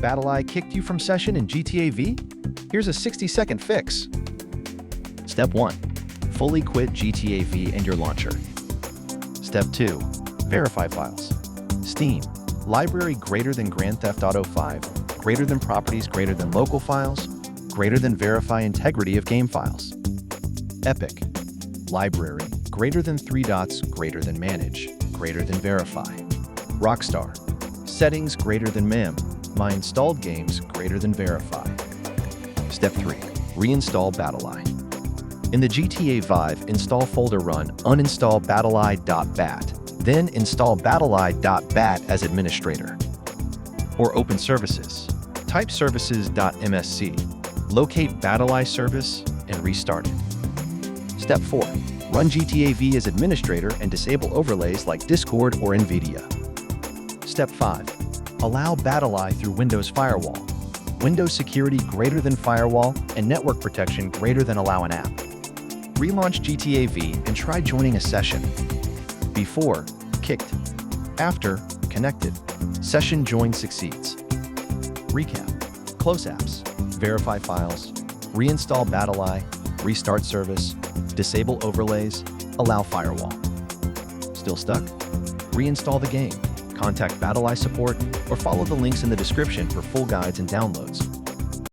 BattlEye kicked you from session in GTA V? Here's a 60-second fix. Step 1. Fully quit GTA V and your launcher. Step 2. Verify files. Steam. Library greater than Grand Theft Auto 5, greater than properties greater than local files, greater than verify integrity of game files. Epic. Library greater than 3 dots greater than manage, greater than verify. Rockstar. Settings greater than my installed games greater than verify. Step 3. Reinstall BattlEye. In the GTA 5 install folder run uninstall battleye.bat, then install battleye.bat as administrator. Or open services. Type services.msc. Locate BattlEye service and restart it. Step 4. Run GTA V as administrator and disable overlays like Discord or NVIDIA. Step 5. Allow BattlEye through Windows Firewall. Windows security greater than firewall and network protection greater than allow an app. Relaunch GTA V and try joining a session. Before, kicked. After, connected. Session join succeeds. Recap. Close apps. Verify files. Reinstall BattlEye. Restart service. Disable overlays. Allow firewall. Still stuck? Reinstall the game. Contact BattlEye support or follow the links in the description for full guides and downloads.